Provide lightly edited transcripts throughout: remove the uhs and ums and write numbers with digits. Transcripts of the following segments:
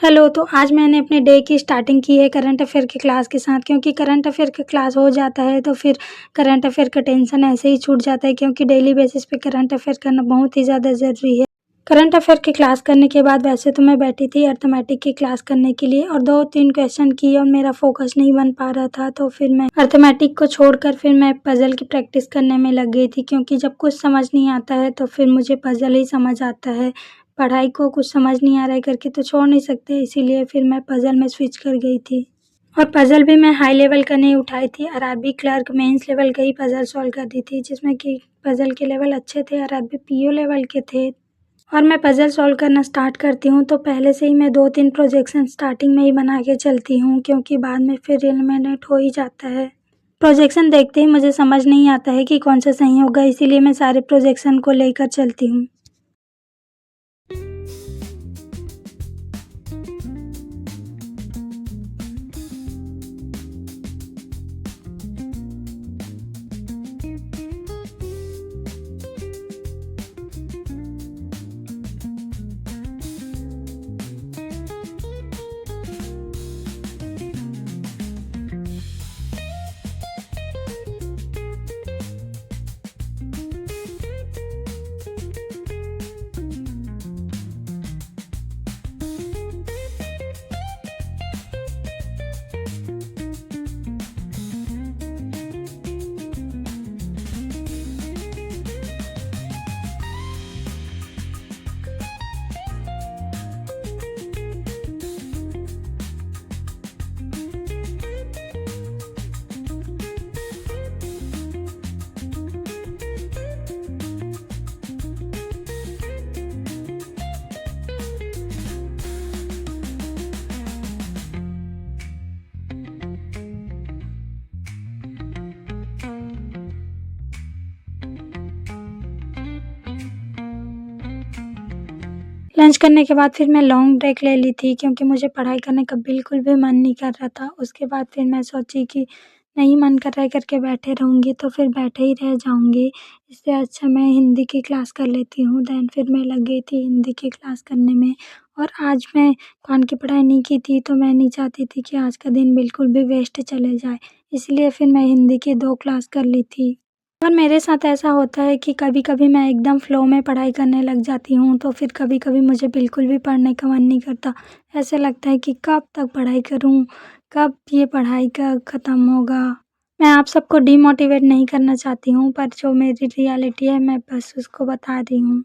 Hello, तो आज मैंने अपने डे की स्टार्टिंग की है करंट अफ़ेयर की क्लास के साथ क्योंकि करंट अफ़ेयर की क्लास हो जाता है तो फिर करंट अफ़ेयर का टेंशन ऐसे ही छूट जाता है क्योंकि डेली बेसिस पे करंट अफ़ेयर करना बहुत ही ज़्यादा ज़रूरी है। करंट अफ़ेयर की क्लास करने के बाद वैसे तो मैं बैठी थी अर्थमेटिक की क्लास करने के लिए और 2-3 क्वेश्चन किए और मेरा फ़ोकस नहीं बन पा रहा था तो फिर मैं अर्थमेटिक को छोड़कर फिर मैं पज़ल की प्रैक्टिस करने में लग गई थी क्योंकि जब कुछ समझ नहीं आता है तो फिर मुझे पज़ल ही समझ आता है। पढ़ाई को कुछ समझ नहीं आ रहा है करके तो छोड़ नहीं सकते, इसीलिए फिर मैं पज़ल में स्विच कर गई थी। और पज़ल भी मैं हाई लेवल का नहीं उठाई थी, आरआरबी क्लर्क मेंस लेवल का ही पज़ल सॉल्व कर दी थी जिसमें कि पज़ल के लेवल अच्छे थे, आरआरबी पीओ लेवल के थे। और मैं पज़ल सॉल्व करना स्टार्ट करती हूँ तो पहले से ही मैं 2-3 प्रोजेक्शन स्टार्टिंग में ही बना के चलती हूँ क्योंकि बाद में फिर एलिमिनेट हो ही जाता है। प्रोजेक्शन देखते ही मुझे समझ नहीं आता है कि कौन सा सही होगा, इसीलिए मैं सारे प्रोजेक्शन को लेकर चलती हूँ। लंच करने के बाद फिर मैं लॉन्ग ब्रेक ले ली थी क्योंकि मुझे पढ़ाई करने का बिल्कुल भी मन नहीं कर रहा था। उसके बाद फिर मैं सोची कि नहीं मन कर रहा है करके बैठे रहूँगी तो फिर बैठे ही रह जाऊँगी। इससे अच्छा मैं हिंदी की क्लास कर लेती हूँ। देन फिर मैं लग गई थी हिंदी की क्लास करने में और आज मैं कान की पढ़ाई नहीं की थी तो मैं नहीं चाहती थी कि आज का दिन बिल्कुल भी वेस्ट चले जाए। इसलिए फिर मैं हिंदी की 2 क्लास कर ली थी। और मेरे साथ ऐसा होता है कि कभी-कभी मैं एकदम फ़्लो में पढ़ाई करने लग जाती हूँ, तो फिर कभी-कभी मुझे बिल्कुल भी पढ़ने का मन नहीं करता। ऐसा लगता है कि कब तक पढ़ाई करूँ, कब ये पढ़ाई का ख़त्म होगा। मैं आप सबको डिमोटिवेट नहीं करना चाहती हूँ, पर जो मेरी रियलिटी है मैं बस उसको बता रही हूँ।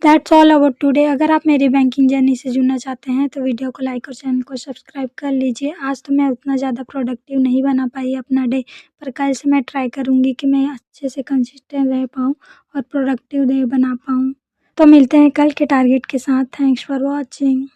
That's all about today. अगर आप मेरी बैंकिंग जर्नी से जुड़ना चाहते हैं तो वीडियो को लाइक और चैनल को सब्सक्राइब कर लीजिए। आज तो मैं उतना ज़्यादा प्रोडक्टिव नहीं बना पाई अपना डे, पर कल से मैं ट्राई करूँगी कि मैं अच्छे से कंसिस्टेंट रह पाऊँ और प्रोडक्टिव डे बना पाऊँ। तो मिलते हैं कल के टारगेट के साथ। Thanks for watching.